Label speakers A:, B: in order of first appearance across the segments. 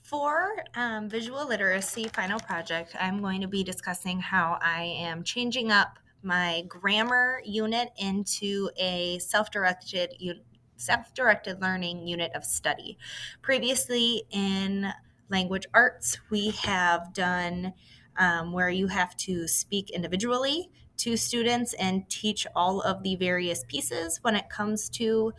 A: For visual literacy final project, I'm going to be discussing how I am changing up my grammar unit into a self-directed learning unit of study. Previously in language arts, we have done where you have to speak individually to students and teach all of the various pieces when it comes to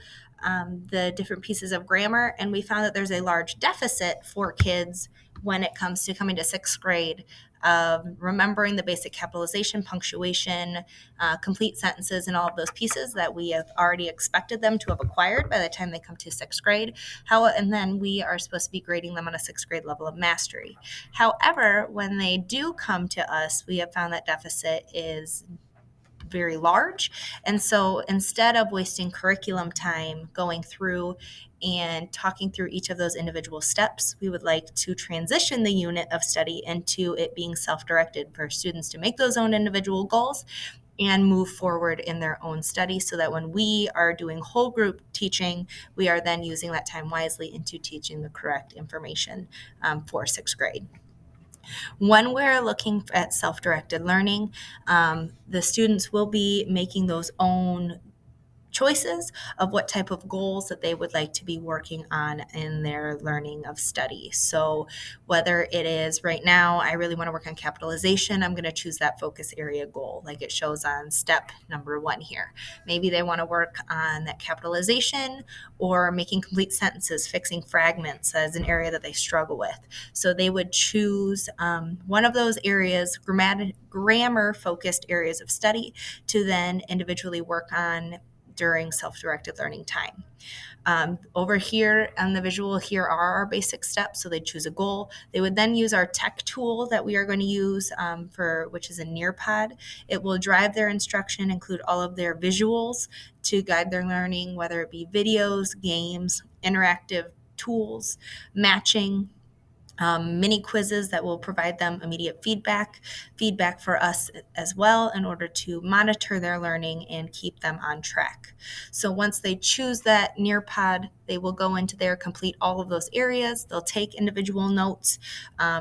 A: the different pieces of grammar. And we found that there's a large deficit for kids when it comes to coming to sixth grade, remembering the basic capitalization, punctuation, complete sentences, and all of those pieces that we have already expected them to have acquired by the time they come to sixth grade. And then we are supposed to be grading them on a sixth grade level of mastery. However, when they do come to us, we have found that deficit is very large. And so instead of wasting curriculum time going through and talking through each of those individual steps, we would like to transition the unit of study into it being self-directed for students to make those own individual goals and move forward in their own study, so that when we are doing whole group teaching, we are then using that time wisely into teaching the correct information for sixth grade. When we're looking at self-directed learning, the students will be making those own choices of what type of goals that they would like to be working on in their learning of study. So whether it is right now, I really want to work on capitalization, I'm going to choose that focus area goal like it shows on step number 1 here. Maybe they want to work on that capitalization or making complete sentences, fixing fragments as an area that they struggle with. So they would choose one of those areas, grammar focused areas of study, to then individually work on during self-directed learning time. Over here on the visual, here are our basic steps. So they choose a goal. They would then use our tech tool that we are going to use which is a Nearpod. It will drive their instruction, include all of their visuals to guide their learning, whether it be videos, games, interactive tools, matching, mini quizzes that will provide them immediate feedback for us as well, in order to monitor their learning and keep them on track. So once they choose that Nearpod, they will go into there, complete all of those areas. They'll take individual notes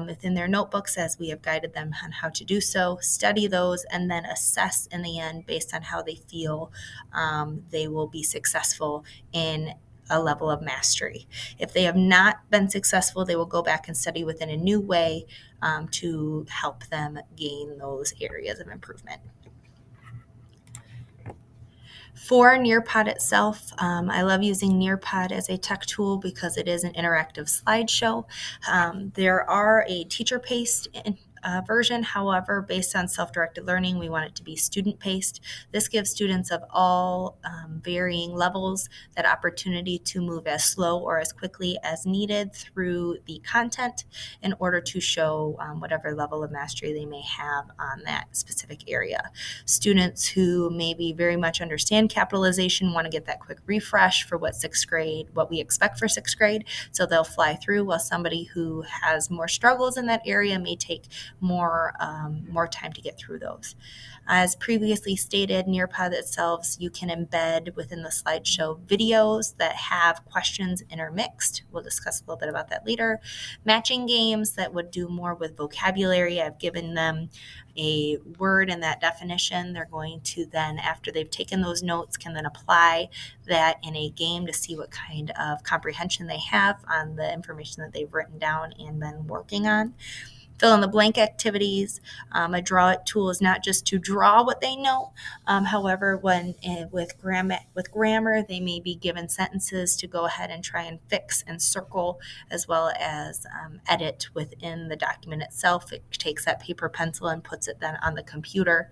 A: within their notebooks as we have guided them on how to do so, study those, and then assess in the end based on how they feel they will be successful in a level of mastery. If they have not been successful, they will go back and study within a new way to help them gain those areas of improvement. For Nearpod itself, I love using Nearpod as a tech tool because it is an interactive slideshow. There are a teacher-paced version. However, based on self-directed learning, we want it to be student-paced. This gives students of all varying levels that opportunity to move as slow or as quickly as needed through the content in order to show whatever level of mastery they may have on that specific area. Students who maybe very much understand capitalization want to get that quick refresh for what we expect for sixth grade, so they'll fly through, while somebody who has more struggles in that area may take more time to get through those. As previously stated, Nearpod itself, you can embed within the slideshow videos that have questions intermixed. We'll discuss a little bit about that later. Matching games that would do more with vocabulary. I've given them a word and that definition. They're going to then, after they've taken those notes, can then apply that in a game to see what kind of comprehension they have on the information that they've written down and been working on. Fill in the blank activities. A draw it tool is not just to draw what they know. However, with grammar, they may be given sentences to go ahead and try and fix and circle, as well as edit within the document itself. It takes that paper pencil and puts it then on the computer,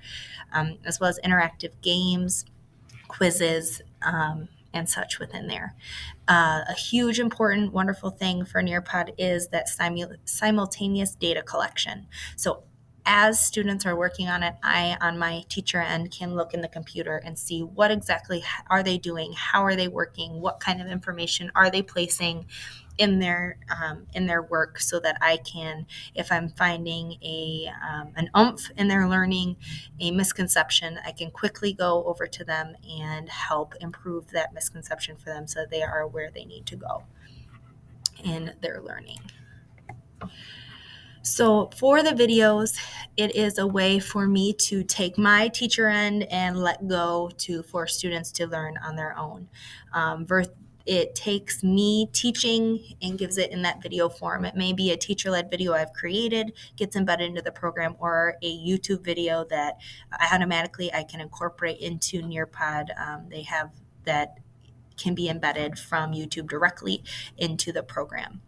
A: as well as interactive games, quizzes, and such within there. A huge, important, wonderful thing for Nearpod is that simultaneous data collection. So as students are working on it, I, on my teacher end, can look in the computer and see what exactly are they doing, how are they working, what kind of information are they placing in their work, so that I can, if I'm finding an oomph in their learning, a misconception, I can quickly go over to them and help improve that misconception for them, so that they are where they need to go in their learning. So for the videos, it is a way for me to take my teacher end and let go for students to learn on their own. It takes me teaching and gives it in that video form. It may be a teacher-led video I've created, gets embedded into the program, or a YouTube video that I can incorporate into Nearpod. They have that can be embedded from YouTube directly into the program.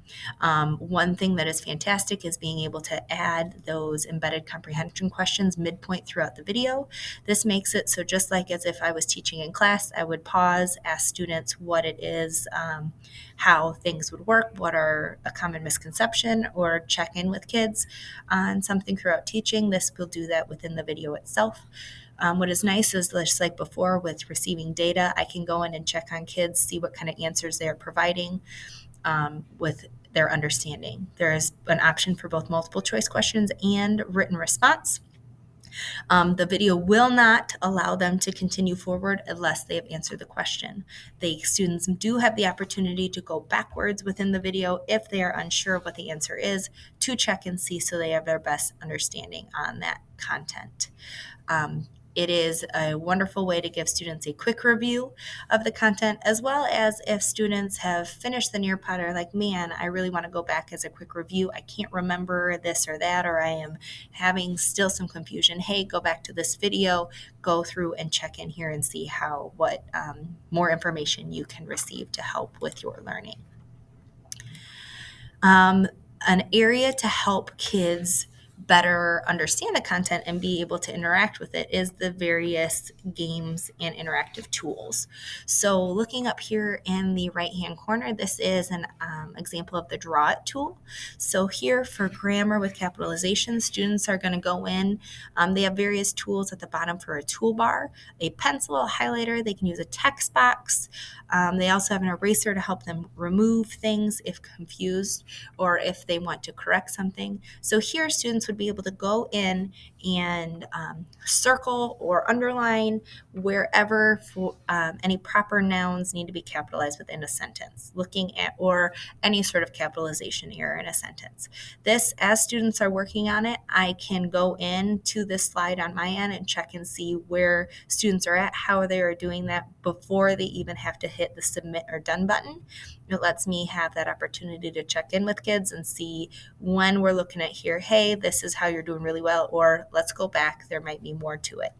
A: One thing that is fantastic is being able to add those embedded comprehension questions midpoint throughout the video. This makes it so just like as if I was teaching in class, I would pause, ask students what it is, how things would work, what are a common misconception, or check in with kids on something throughout teaching. This will do that within the video itself. What is nice is just like before with receiving data, I can go in and check on kids, see what kind of answers they are providing with their understanding. There is an option for both multiple choice questions and written response. The video will not allow them to continue forward unless they have answered the question. The students do have the opportunity to go backwards within the video if they are unsure of what the answer is, to check and see so they have their best understanding on that content. It is a wonderful way to give students a quick review of the content, as well as if students have finished the Nearpod or like, man, I really want to go back as a quick review. I can't remember this or that, or I am having still some confusion. Hey, go back to this video, go through and check in here and see what more information you can receive to help with your learning. An area to help kids better understand the content and be able to interact with it is the various games and interactive tools. So looking up here in the right hand corner, this is an example of the Draw It tool. So here for grammar with capitalization, students are going to go in. They have various tools at the bottom for a toolbar, a pencil, a highlighter. They can use a text box. They also have an eraser to help them remove things if confused or if they want to correct something. So here students would be able to go in and circle or underline wherever any proper nouns need to be capitalized within a sentence, looking at or any sort of capitalization error in a sentence. This, as students are working on it, I can go into this slide on my end and check and see where students are at, how they are doing that before they even have to hit the submit or done button. It lets me have that opportunity to check in with kids and see when we're looking at here, hey, this is how you're doing really well, or let's go back, there might be more to it.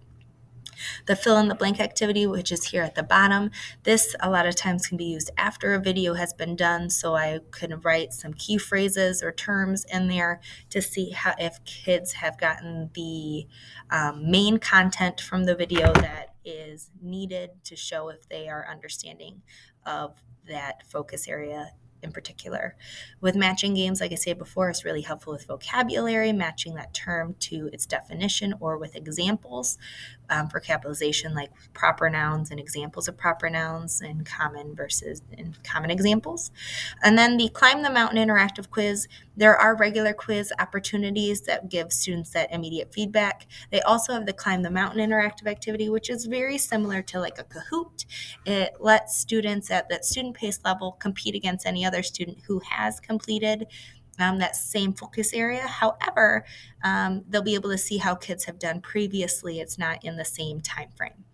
A: The fill in the blank activity, which is here at the bottom, this a lot of times can be used after a video has been done, so I can write some key phrases or terms in there to see if kids have gotten the main content from the video that is needed to show if they are understanding of that focus area in particular. With matching games, like I said before, it's really helpful with vocabulary, matching that term to its definition, or with examples for capitalization, like proper nouns and examples of proper nouns and common examples. And then the Climb the Mountain interactive quiz, there are regular quiz opportunities that give students that immediate feedback. They also have the Climb the Mountain interactive activity, which is very similar to like a Kahoot. It lets students at that student pace level compete against any other student who has completed that same focus area. However, they'll be able to see how kids have done previously. It's not in the same time frame.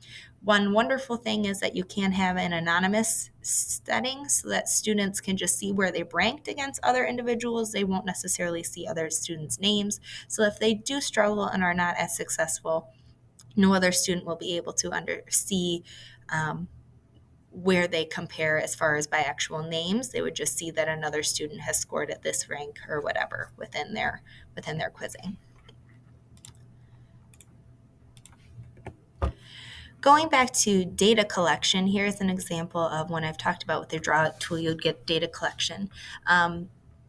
A: One wonderful thing is that you can have an anonymous setting so that students can just see where they ranked against other individuals. They won't necessarily see other students' names. So if they do struggle and are not as successful, no other student will be able to see where they compare as far as by actual names. They would just see that another student has scored at this rank or whatever within their quizzing. Going back to data collection, here's an example of when I've talked about with the Draw It tool, you'd get data collection.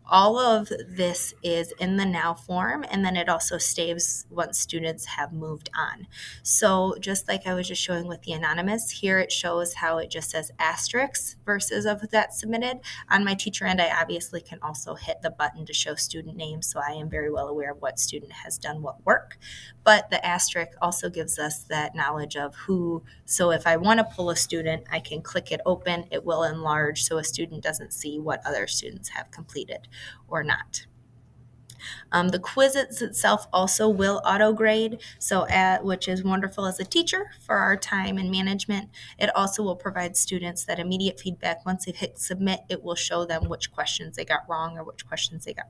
A: All of this is in the now form, and then it also saves once students have moved on. So just like I was just showing with the anonymous, here it shows how it just says asterisks versus of that submitted. On my teacher end, I obviously can also hit the button to show student names, so I am very well aware of what student has done what work. But the asterisk also gives us that knowledge of who, so if I want to pull a student, I can click it open, it will enlarge so a student doesn't see what other students have completed or not. The quizzes itself also will auto grade, which is wonderful as a teacher for our time and management. It also will provide students that immediate feedback. Once they've hit submit, it will show them which questions they got wrong or which questions they got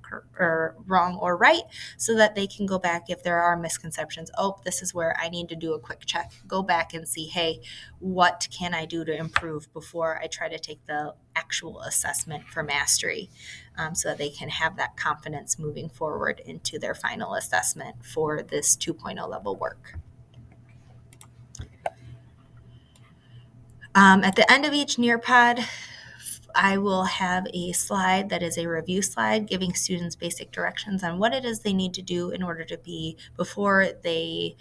A: wrong or right, so that they can go back if there are misconceptions. Oh, this is where I need to do a quick check. Go back and see, hey, what can I do to improve before I try to take the actual assessment for mastery, so that they can have that confidence moving forward into their final assessment for this 2.0 level work. At the end of each Nearpod, I will have a slide that is a review slide giving students basic directions on what it is they need to do in order to be before they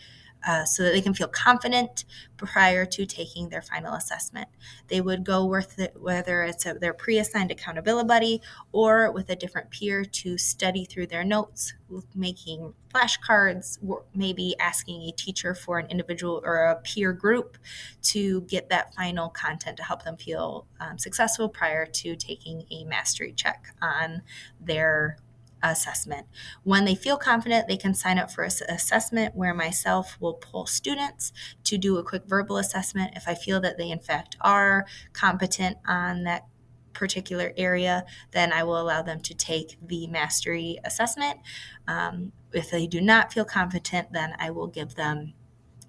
A: so that they can feel confident prior to taking their final assessment. They would go with it, whether it's their pre-assigned accountability buddy or with a different peer to study through their notes, making flashcards, maybe asking a teacher for an individual or a peer group to get that final content to help them feel successful prior to taking a mastery check on their assessment. When they feel confident, they can sign up for an assessment where myself will pull students to do a quick verbal assessment. If I feel that they in fact are competent on that particular area, then I will allow them to take the mastery assessment. If they do not feel competent, then I will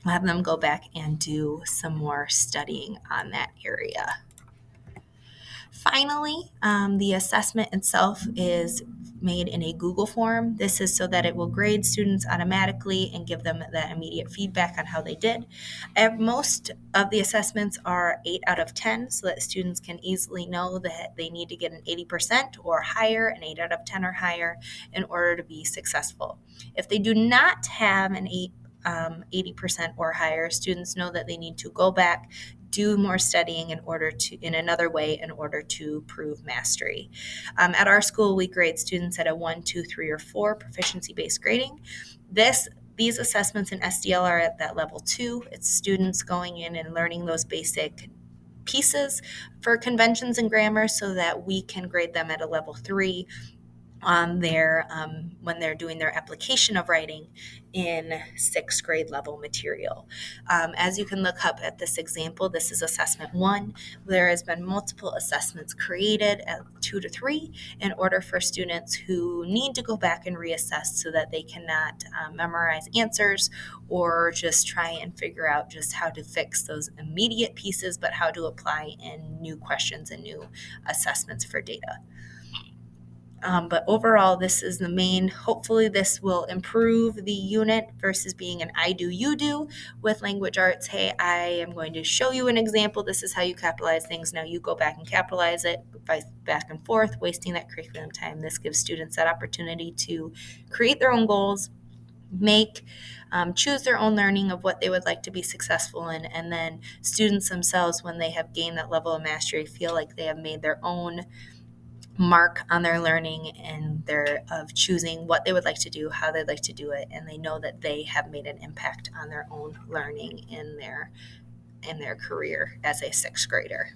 A: have them go back and do some more studying on that area. Finally, the assessment itself is made in a Google form. This is so that it will grade students automatically and give them that immediate feedback on how they did. Most of the assessments are 8 out of 10, so that students can easily know that they need to get an 80% or higher, an 8 out of 10 or higher, in order to be successful. If they do not have an 80% or higher, students know that they need to go back, do more studying in another way in order to prove mastery. At our school, we grade students at a 1, 2, 3, or 4 proficiency-based grading. These assessments in SDL are at that level 2. It's students going in and learning those basic pieces for conventions and grammar so that we can grade them at a level 3 on their when they're doing their application of writing in 6th grade level material. As you can look up at this example, this is assessment 1. There has been multiple assessments created at 2 to 3 in order for students who need to go back and reassess so that they cannot memorize answers or just try and figure out just how to fix those immediate pieces, but how to apply in new questions and new assessments for data. But overall, this is the main. Hopefully, this will improve the unit versus being an I do, you do with language arts. Hey, I am going to show you an example. This is how you capitalize things. Now you go back and capitalize it back and forth, wasting that curriculum time. This gives students that opportunity to create their own goals, choose their own learning of what they would like to be successful in, and then students themselves, when they have gained that level of mastery, feel like they have made their own mark on their learning and of choosing what they would like to do, how they'd like to do it, and they know that they have made an impact on their own learning in their career as a 6th grader.